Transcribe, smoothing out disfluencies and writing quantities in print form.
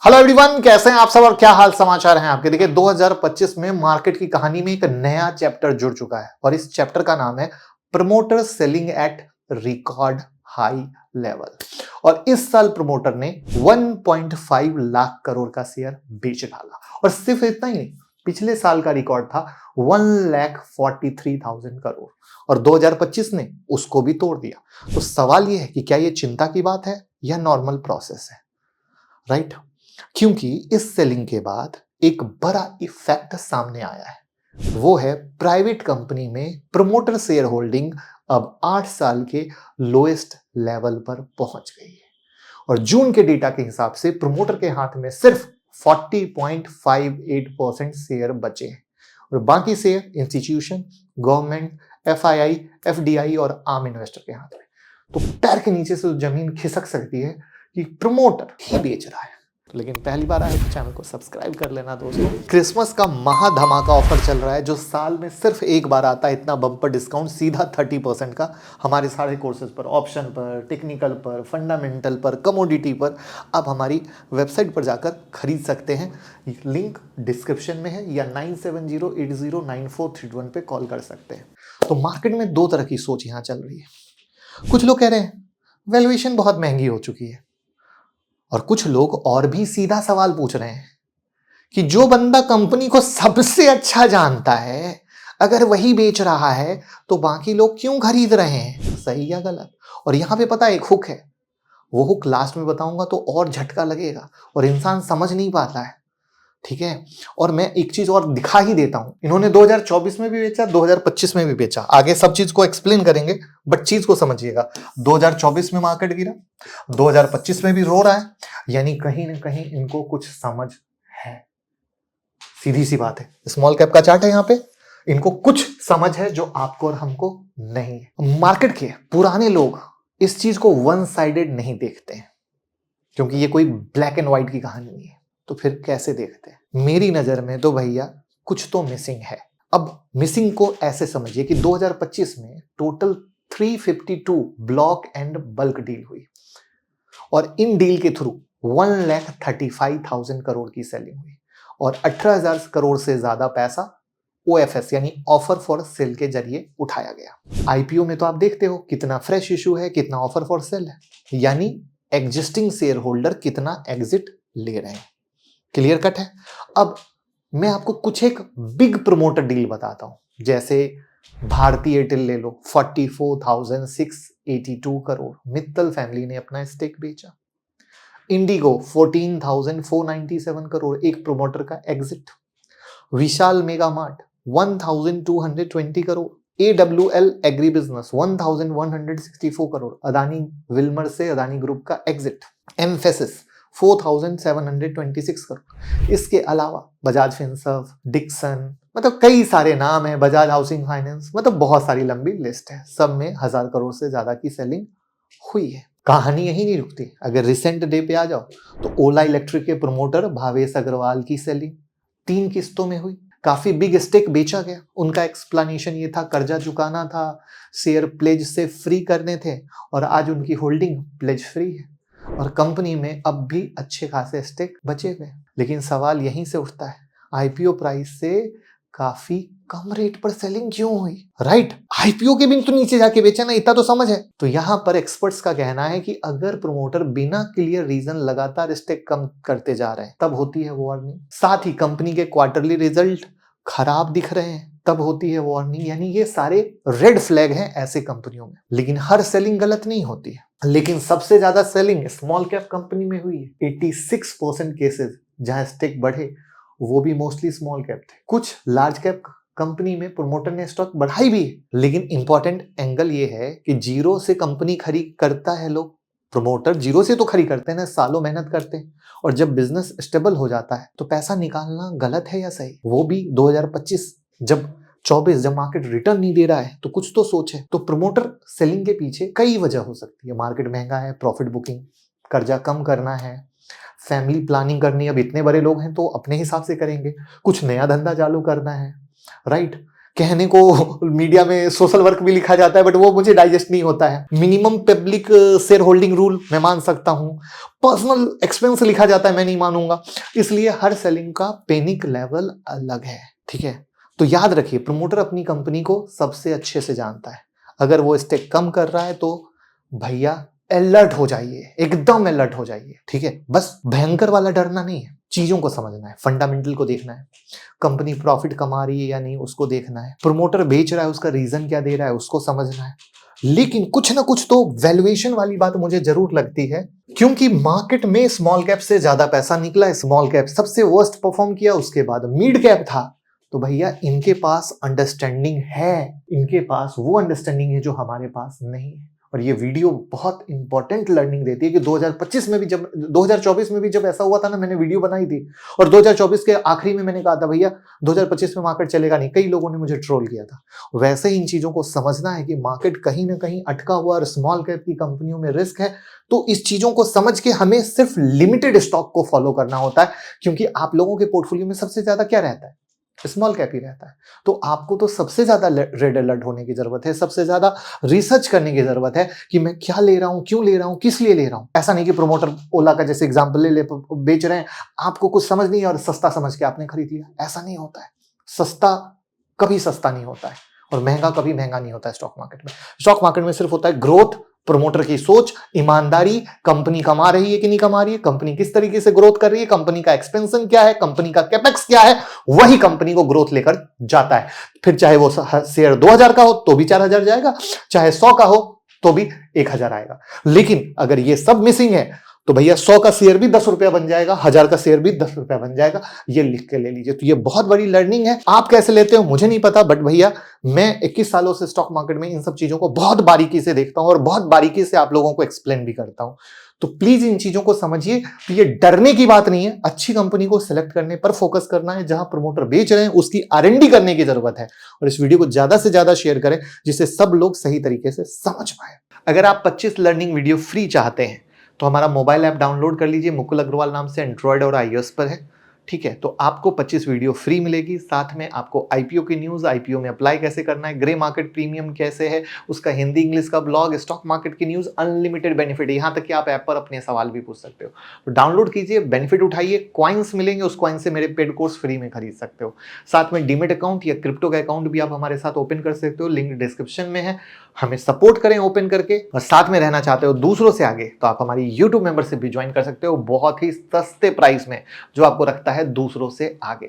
Hello everyone, कैसे हैं आप सब और क्या हाल समाचार हैं आपके। देखिए 2025 में मार्केट की कहानी में एक नया चैप्टर जुड़ चुका है और इस चैप्टर का नाम है promoter selling at record high level. और इस साल प्रमोटर ने 1.5 लाख करोड़ का शेयर बेच डाला और सिर्फ इतना ही नहीं, पिछले साल का रिकॉर्ड था 1,43,000 करोड़ और 2025 ने उसको भी तोड़ दिया। तो सवाल यह है कि क्या यह चिंता की बात है या नॉर्मल प्रोसेस है, राइट? क्योंकि इस सेलिंग के बाद एक बड़ा इफेक्ट सामने आया है, वो है प्राइवेट कंपनी में प्रमोटर शेयर होल्डिंग अब 8 साल के लोएस्ट लेवल पर पहुंच गई है और जून के डेटा के हिसाब से प्रमोटर के हाथ में सिर्फ 40.58% शेयर बचे हैं और बाकी share institution, government, FII, FDI और आम इन्वेस्टर के हाथ में। तो पैर के नीचे से जमीन खिसक सकती है कि प्रमोटर ही बेच रहा है। लेकिन पहली बार आए तो चैनल को सब्सक्राइब कर लेना दोस्तों। क्रिसमस का महा धमाका ऑफर चल रहा है जो साल में सिर्फ एक बार आता है। इतना बम्पर डिस्काउंट सीधा 30% का हमारे सारे कोर्सेज पर, ऑप्शन पर, टेक्निकल पर, फंडामेंटल पर, कमोडिटी पर आप हमारी वेबसाइट पर जाकर खरीद सकते हैं। लिंक डिस्क्रिप्शन में है या 9708094321 पे कॉल कर सकते हैं। तो मार्केट में दो तरह की सोच यहाँ चल रही है। कुछ लोग कह रहे हैं वैल्यूएशन बहुत महंगी हो चुकी है और कुछ लोग और भी सीधा सवाल पूछ रहे हैं कि जो बंदा कंपनी को सबसे अच्छा जानता है अगर वही बेच रहा है तो बाकी लोग क्यों खरीद रहे हैं, सही या गलत? और यहां पे पता है एक हुक है, वो हुक लास्ट में बताऊंगा तो और झटका लगेगा और इंसान समझ नहीं पाता है, ठीक है? और मैं एक चीज और दिखा ही देता हूं, इन्होंने 2024 में भी बेचा, 2025 में भी बेचा, आगे सब चीज को एक्सप्लेन करेंगे बट चीज को समझिएगा। 2024 में मार्केट गिरा, 2025 में भी रो रहा है, यानी कहीं ना कहीं इनको कुछ समझ है। सीधी सी बात है, स्मॉल कैप का चार्ट है, यहाँ पे इनको कुछ समझ है जो आपको और हमको नहीं है। मार्केट के पुराने लोग इस चीज को वन साइडेड नहीं देखते हैं क्योंकि ये कोई ब्लैक एंड व्हाइट की कहानी नहीं है। तो फिर कैसे देखते हैं? मेरी नजर में तो भैया कुछ तो मिसिंग है। अब मिसिंग को ऐसे समझिए कि 2025 में total 352 block and bulk deal हुई और इन डील के थ्रू 1,35,000 करोड़ की सेलिंग हुई और 18,000 करोड़ से ज्यादा पैसा ओएफएस यानी ऑफर फॉर सेल के जरिए उठाया गया। आईपीओ में तो आप देखते हो कितना फ्रेश इशू है, कितना ऑफर फॉर सेल है, यानी एग्जिस्टिंग शेयर होल्डर कितना एग्जिट ले रहे हैं। क्लियर कट है। अब मैं आपको कुछ एक बिग प्रमोटर डील बताता हूं, जैसे भारती एयरटेल ले लो, 44,682 करोड़ मित्तल फैमिली ने अपना स्टेक बेचा। इंडिगो 14,497 करोड़, एक प्रमोटर का exit. Vishal mega mart 1,220 crore, AWL agri business 1,164 crore, Adani Wilmar से अदानी ग्रुप का एग्जिट। एम्फेसिस 4,726 करोड़। इसके अलावा बजाज फिनसर्व, डिक्सन, मतलब कई सारे नाम है, बजाज हाउसिंग फाइनेंस, मतलब बहुत सारी लंबी लिस्ट है। सब में 1,000 करोड़ से ज्यादा की सेलिंग हुई है। कहानी यही नहीं रुकती, अगर रिसेंट डे पे आ जाओ तो ओला इलेक्ट्रिक के प्रमोटर भावेश अग्रवाल की सेलिंग 3 किस्तों में हुई। काफी बिग स्टेक बेचा गया। उनका एक्सप्लेनेशन ये था कर्जा चुकाना था, शेयर प्लेज से फ्री करने थे और आज उनकी होल्डिंग प्लेज फ्री है और कंपनी में अब भी अच्छे खासे स्टेक बचे हुए। लेकिन सवाल यहीं से उठता है, आईपीओ प्राइस से काफी कम रेट पर सेलिंग क्यों हुई, राइट? आईपीओ के भी तो नीचे जाके बेचा ना, इतना तो समझ है। तो यहां पर एक्सपर्ट्स का कहना है कि अगर प्रमोटर बिना क्लियर रीजन लगातार स्टेक कम करते जा रहे हैं तब होती है वार्निंग। साथ ही कंपनी के क्वार्टरली रिजल्ट खराब दिख रहे हैं तब होती है वार्निंग। यानी ये सारे रेड फ्लैग हैं ऐसे कंपनियों में। लेकिन हर सेलिंग गलत नहीं होती है, लेकिन सबसे ज्यादा सेलिंग स्मॉल कैप कंपनी में हुई है। 86% केसेस जहां स्टेक बढ़े वो भी मोस्टली स्मॉल कैप थे। कुछ लार्ज कैप कंपनी में प्रमोटर ने स्टॉक बढ़ाई भी है, लेकिन इंपॉर्टेंट एंगल ये है कि जीरो से कंपनी खड़ी करता है लोग। प्रमोटर जीरो से तो खड़ी करते हैं ना, सालों मेहनत करते हैं और जब बिजनेस स्टेबल हो जाता है तो पैसा निकालना गलत है या सही? वो भी 2025 जब 24 जब मार्केट रिटर्न नहीं दे रहा है तो कुछ तो सोच है। तो प्रमोटर सेलिंग के पीछे कई वजह हो सकती है। मार्केट महंगा है, प्रॉफिट बुकिंग, कर्जा कम करना है, फैमिली प्लानिंग करनी, अब इतने बड़े लोग हैं तो अपने हिसाब से करेंगे, कुछ नया धंधा चालू करना है, राइट? कहने को मीडिया में सोशल वर्क भी लिखा जाता है, बट वो मुझे डाइजेस्ट नहीं होता है। Minimum public share holding rule मैं मान सकता हूं, पर्सनल एक्सपेंस लिखा जाता है, मैं नहीं मानूंगा। इसलिए हर सेलिंग का पैनिक लेवल अलग है, ठीक है। तो याद रखिए, प्रमोटर अपनी कंपनी को सबसे अच्छे से जानता है। अगर वो स्टेक कम कर रहा है तो भैया अलर्ट हो जाइए, एकदम अलर्ट हो जाइए, ठीक है। बस भयंकर वाला डरना नहीं है, चीजों को समझना है, फंडामेंटल को देखना है, कंपनी प्रॉफिट कमा रही है या नहीं उसको देखना है, प्रमोटर बेच रहा है उसका रीजन क्या दे रहा है उसको समझना है। लेकिन कुछ ना कुछ तो वैल्यूएशन वाली बात मुझे जरूर लगती है, क्योंकि मार्केट में स्मॉल कैप से ज्यादा पैसा निकला, स्मॉल कैप सबसे वर्स्ट परफॉर्म किया, उसके बाद मिड कैप था। तो भैया इनके पास अंडरस्टैंडिंग है, इनके पास वो अंडरस्टैंडिंग है जो हमारे पास नहीं है। और ये वीडियो बहुत इंपॉर्टेंट लर्निंग देती है कि 2025 में भी जब 2024 में भी जब ऐसा हुआ था ना, मैंने वीडियो बनाई थी और 2024 के आखिरी में मैंने कहा था भैया 2025 में मार्केट चलेगा नहीं, कई लोगों ने मुझे ट्रोल किया था। वैसे ही इन चीजों को समझना है कि मार्केट कहीं ना कहीं अटका हुआ और स्मॉल कैप की कंपनियों में रिस्क है। तो इस चीजों को समझ के हमें सिर्फ लिमिटेड स्टॉक को फॉलो करना होता है, क्योंकि आप लोगों के पोर्टफोलियो में सबसे ज्यादा क्या रहता है, स्मॉल कैप ही रहता है। तो आपको तो सबसे ज्यादा रेड अलर्ट होने की जरूरत है, सबसे ज्यादा रिसर्च करने की जरूरत है कि मैं क्या ले रहा हूं, क्यों ले रहा हूं, किस लिए ले रहा हूं। ऐसा नहीं कि प्रमोटर ओला का जैसे एग्जांपल ले बेच रहे हैं, आपको कुछ समझ नहीं है और सस्ता समझ के आपने खरीद लिया, ऐसा नहीं होता है। सस्ता कभी सस्ता नहीं होता है और महंगा कभी महंगा नहीं होता है स्टॉक मार्केट में। स्टॉक मार्केट में सिर्फ होता है ग्रोथ, प्रमोटर की सोच, ईमानदारी, कंपनी कमा रही है कि नहीं कमा रही है, कंपनी किस तरीके से ग्रोथ कर रही है, कंपनी का एक्सपेंशन क्या है, कंपनी का कैपेक्स क्या है, वही कंपनी को ग्रोथ लेकर जाता है। फिर चाहे वो शेयर 2000 का हो तो भी 4000 जाएगा, चाहे 100 का हो तो भी 1000 आएगा। लेकिन अगर ये सब मिसिंग है तो भैया 100 का शेयर भी 10 रुपया बन जाएगा, 1000 का शेयर भी 10 रुपया बन जाएगा। ये लिख के ले लीजिए। तो ये बहुत बड़ी लर्निंग है। आप कैसे लेते हो मुझे नहीं पता, बट भैया मैं 21 सालों से स्टॉक मार्केट में इन सब चीजों को बहुत बारीकी से देखता हूं और बहुत बारीकी से आप लोगों को एक्सप्लेन भी करता हूं। तो प्लीज इन चीजों को समझिए। तो ये डरने की बात नहीं है, अच्छी कंपनी को सिलेक्ट करने पर फोकस करना है, जहां प्रमोटर बेच रहे हैं उसकी R&D करने की जरूरत है। और इस वीडियो को ज्यादा से ज्यादा शेयर करें जिससे सब लोग सही तरीके से समझ पाए। अगर आप 25 लर्निंग वीडियो फ्री चाहते हैं तो हमारा मोबाइल ऐप डाउनलोड कर लीजिए, मुकुल अग्रवाल नाम से, एंड्रॉयड और iOS पर है, ठीक है। तो आपको 25 वीडियो फ्री मिलेगी। साथ में आपको आईपीओ की न्यूज़, आईपीओ में अप्लाई कैसे करना है, ग्रे मार्केट प्रीमियम कैसे है, उसका हिंदी इंग्लिश का ब्लॉग, स्टॉक मार्केट की न्यूज़, अनलिमिटेड बेनिफिट है। यहाँ तक कि आप ऐप पर अपने सवाल भी पूछ सकते हो। तो डाउनलोड कीजिए, बेनिफिट उठाइए, कॉइन्स मिलेंगे, उस कॉइन से मेरे पेड कोर्स फ्री में खरीद सकते हो। साथ में डीमेट अकाउंट या क्रिप्टो का अकाउंट भी आप हमारे साथ ओपन कर सकते हो, लिंक डिस्क्रिप्शन में है। हमें सपोर्ट करें ओपन करके, और साथ में रहना चाहते हो दूसरों से आगे तो आप हमारी यूट्यूब मेंबरशिप भी ज्वाइन कर सकते हो, बहुत ही सस्ते प्राइस में, जो आपको रखता है दूसरों से आगे।